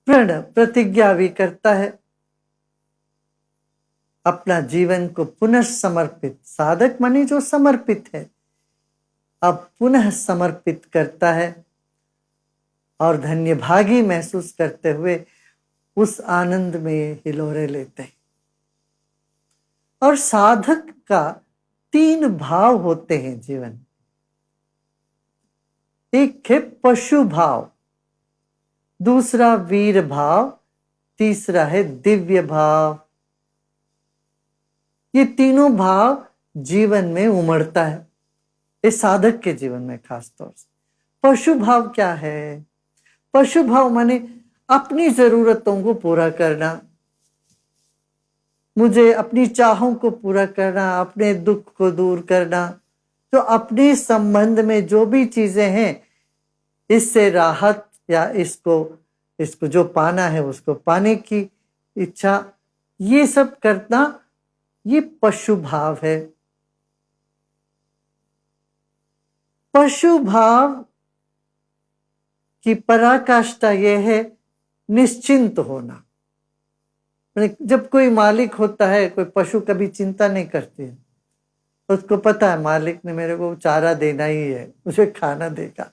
प्रण प्रतिज्ञा भी करता है, अपना जीवन को पुनः समर्पित, साधक माने जो समर्पित है, अब पुनः समर्पित करता है और धन्यभागी महसूस करते हुए उस आनंद में हिलोरे लेते हैं। और साधक का 3 भाव होते हैं जीवन। एक है पशु भाव, दूसरा वीर भाव, तीसरा है दिव्य भाव। ये तीनों भाव जीवन में उमड़ता है, इस साधक के जीवन में खास तौर से। पशु भाव क्या है? पशु भाव माने अपनी जरूरतों को पूरा करना, मुझे अपनी चाहों को पूरा करना, अपने दुख को दूर करना, तो अपने संबंध में जो भी चीजें हैं इससे राहत या इसको जो पाना है उसको पाने की इच्छा, ये सब करना, ये पशु भाव है। पशु भाव की पराकाष्ठा यह है निश्चिंत होना। जब कोई मालिक होता है, कोई पशु कभी चिंता नहीं करती है, उसको पता है मालिक ने मेरे को चारा देना ही है, उसे खाना देगा,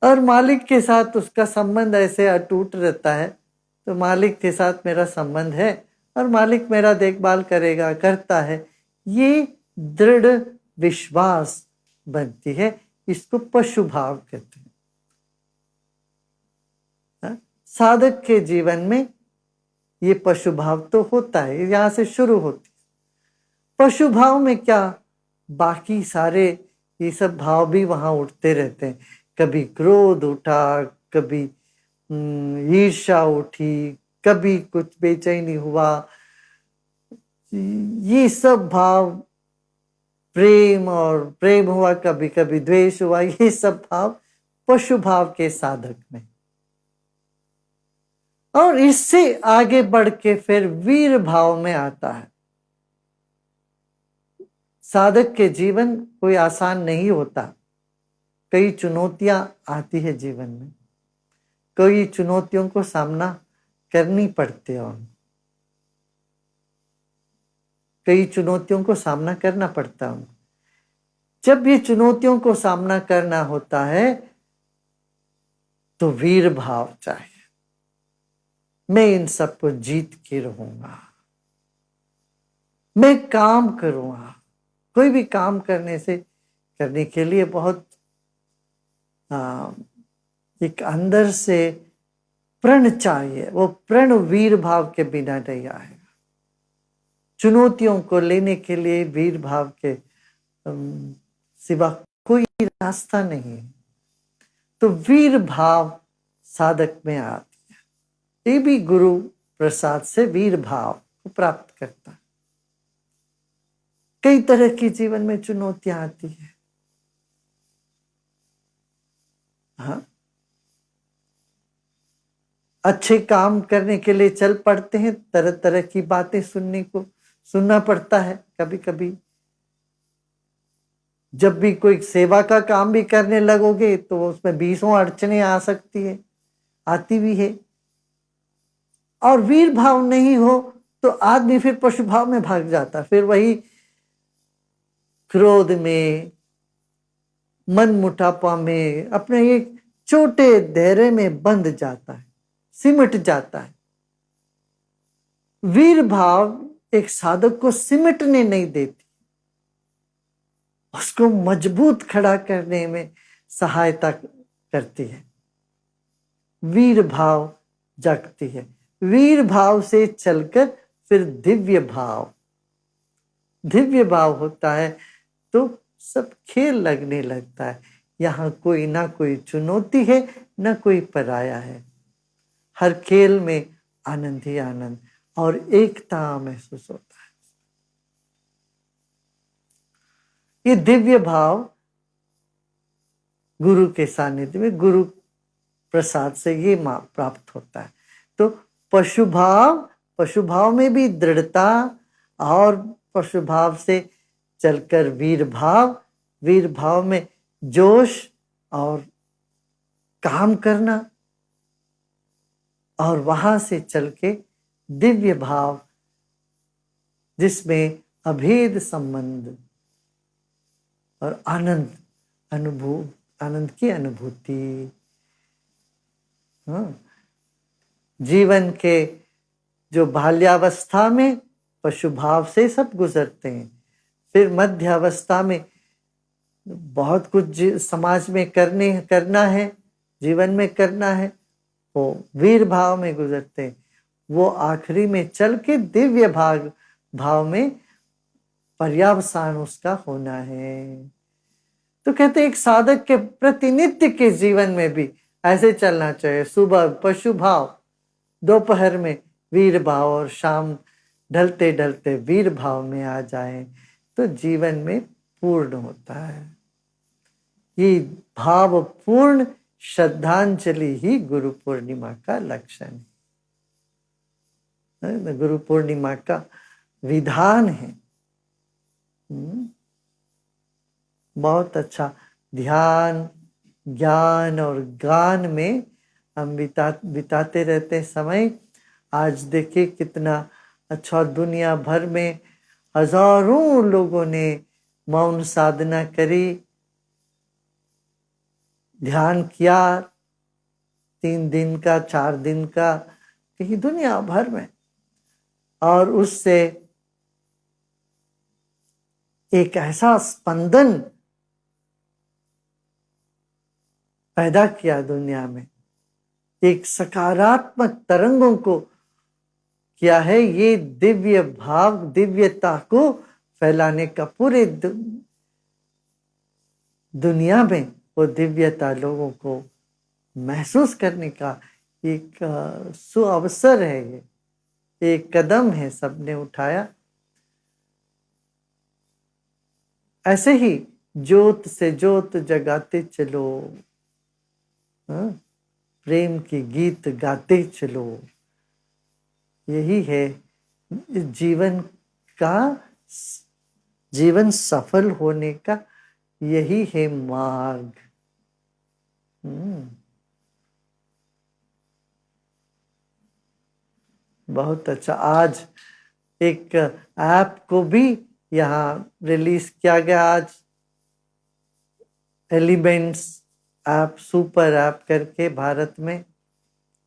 और मालिक के साथ उसका संबंध ऐसे अटूट रहता है। तो मालिक के साथ मेरा संबंध है और मालिक मेरा देखभाल करेगा, करता है, ये दृढ़ विश्वास बनती है, इसको पशु भाव कहते हैं। साधक के जीवन में ये पशु भाव तो होता है, यहां से शुरू होती है। पशु भाव में क्या, बाकी सारे ये सब भाव भी वहां उठते रहते हैं। कभी क्रोध उठा, कभी ईर्ष्या उठी, कभी कुछ बेचैनी हुआ, ये सब भाव, प्रेम हुआ, कभी कभी द्वेष हुआ, ये सब भाव पशु भाव के साधक में। और इससे आगे बढ़ के फिर वीर भाव में आता है। साधक के जीवन कोई आसान नहीं होता, कई चुनौतियां आती है जीवन में, कई चुनौतियों को सामना करनी पड़ती है, कई चुनौतियों को सामना करना पड़ता है। जब ये चुनौतियों को सामना करना होता है तो वीर भाव चाहिए, मैं इन सबको जीत के रहूंगा, मैं काम करूंगा। कोई भी काम करने के लिए बहुत एक अंदर से प्रण चाहिए, वो प्रण वीर भाव के बिना नहीं आएगा। चुनौतियों को लेने के लिए वीर भाव के सिवा कोई रास्ता नहीं है। तो वीर भाव साधक में आती है, ये भी गुरु प्रसाद से वीर भाव को प्राप्त करता है। कई तरह की जीवन में चुनौतियां आती है, हाँ, अच्छे काम करने के लिए चल पड़ते हैं, तरह तरह की बातें सुनना पड़ता है। कभी कभी जब भी कोई सेवा का काम भी करने लगोगे तो उसमें 20 अड़चने आ सकती है, आती भी है। और वीर भाव नहीं हो तो आदमी फिर पशु भाव में भाग जाता, फिर वही क्रोध में, मन मुटापा में, अपने एक छोटे दायरे में बंध जाता है, सिमट जाता है। वीर भाव एक साधक को सिमटने नहीं देती, उसको मजबूत खड़ा करने में सहायता करती है। वीर भाव जगती है, वीर भाव से चलकर फिर दिव्य भाव होता है तो सब खेल लगने लगता है। यहाँ कोई ना कोई चुनौती है, ना कोई पराया है, हर खेल में आनंद ही आनंद और एकता महसूस होता है। ये दिव्य भाव गुरु के सानिध्य में, गुरु प्रसाद से ये प्राप्त होता है। तो पशु भाव में भी दृढ़ता, और पशु भाव से चलकर वीर भाव में जोश और काम करना, और वहां से चल के दिव्य भाव जिसमें अभेद संबंध और आनंद आनंद की अनुभूति। हाँ, जीवन के जो बाल्यावस्था में पशु भाव से सब गुजरते हैं, फिर मध्य अवस्था में बहुत कुछ समाज में करना है, जीवन में करना है, वो वीर भाव में गुजरते हैं। वो आखिरी में चल के दिव्य भाव में पर्यावसान उसका होना है। तो कहते एक साधक के प्रतिनित्य के जीवन में भी ऐसे चलना चाहिए। सुबह पशु भाव, दोपहर में वीर भाव और शाम ढलते ढलते वीर भाव में आ जाए तो जीवन में पूर्ण होता है। ये भावपूर्ण श्रद्धांजलि ही गुरु पूर्णिमा का लक्षण है, गुरु पूर्णिमा का विधान है। बहुत अच्छा ध्यान, ज्ञान और गान में हम बिताते रहते समय। आज देखिए कितना अच्छा, दुनिया भर में हजारों लोगों ने मौन साधना करी, ध्यान किया, 3 दिन का 4 दिन का, कहीं दुनिया भर में, और उससे एक ऐसा स्पंदन पैदा किया दुनिया में, एक सकारात्मक तरंगों को किया है। ये दिव्य भाव, दिव्यता को फैलाने का पूरे दुनिया में वो दिव्यता लोगों को महसूस करने का एक सुअवसर है। ये एक कदम है सबने उठाया। ऐसे ही ज्योत से ज्योत जगाते चलो, प्रेम के गीत गाते चलो। यही है जीवन सफल होने का, यही है मार्ग। बहुत अच्छा। आज एक ऐप को भी यहाँ रिलीज किया गया, आज एलिमेंट्स ऐप, सुपर ऐप करके, भारत में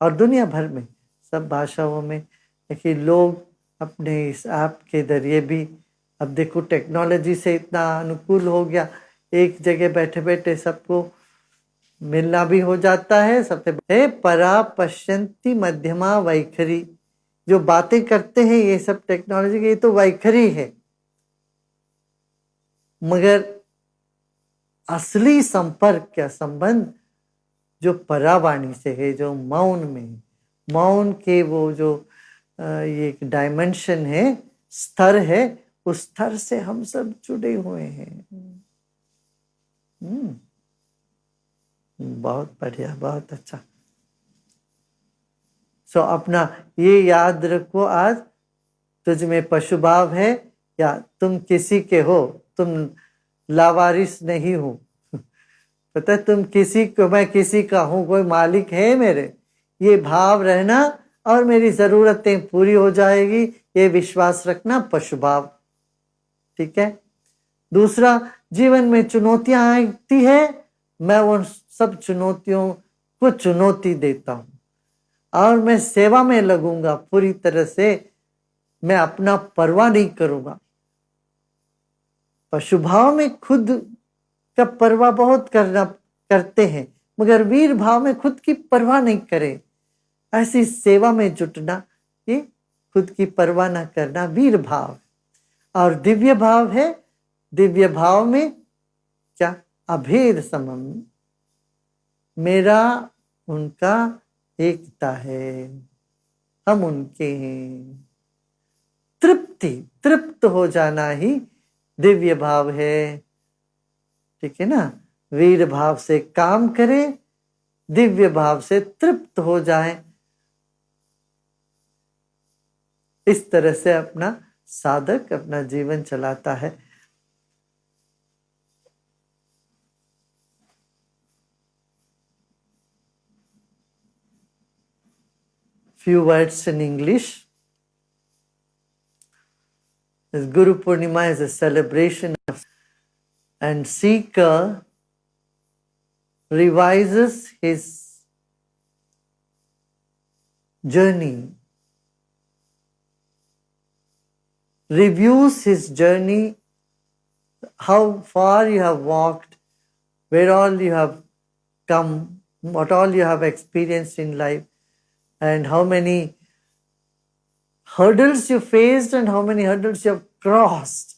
और दुनिया भर में सब भाषाओं में। देखिए लोग अपने इस ऐप के जरिए भी, अब देखो टेक्नोलॉजी से इतना अनुकूल हो गया, एक जगह बैठे बैठे सबको मिलना भी हो जाता है। सबसे परा पश्यंती मध्यमा वैखरी, जो बातें करते हैं ये सब टेक्नोलॉजी की, ये तो वैखरी है, मगर असली संपर्क या संबंध जो परावाणी से है, जो मौन में, मौन के वो जो ये एक डायमेंशन है, स्तर है, उस स्तर से हम सब जुड़े हुए हैं। बहुत बढ़िया, बहुत अच्छा। सो अपना ये याद रखो, आज तुझ में पशु भाव है या तुम किसी के हो, तुम लावारिस नहीं हो। पता है तुम किसी को, मैं किसी का हूं, कोई मालिक है मेरे, ये भाव रहना और मेरी जरूरतें पूरी हो जाएगी, ये विश्वास रखना, पशु भाव। ठीक है। दूसरा, जीवन में चुनौतियां आती है, मैं उन सब चुनौतियों को चुनौती देता हूं और मैं सेवा में लगूंगा पूरी तरह से, मैं अपना परवाह नहीं करूंगा। पशु भाव में खुद का परवाह बहुत करते हैं, मगर वीर भाव में खुद की परवाह नहीं करें। ऐसी सेवा में जुटना, ये खुद की परवाह न करना वीर भाव। और दिव्य भाव है, दिव्य भाव में क्या, अभेद संबंध, मेरा उनका एकता है, हम उनके हैं। तृप्त हो जाना ही दिव्य भाव है। ठीक है ना। वीर भाव से काम करें, दिव्य भाव से तृप्त हो जाए। इस तरह से अपना साधक अपना जीवन चलाता है। few words in English. This Guru Purnima is a celebration of, and seeker revises his journey, reviews his journey, how far you have walked, where all you have come, what all you have experienced in life, and how many hurdles you faced and how many hurdles you have crossed,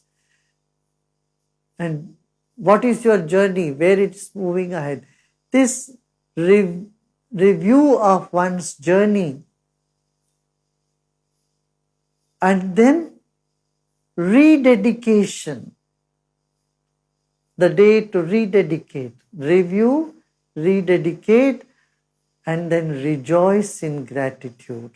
and what is your journey, where it's moving ahead. This review of one's journey, and then rededication, the day to rededicate, review, rededicate, and then rejoice in gratitude.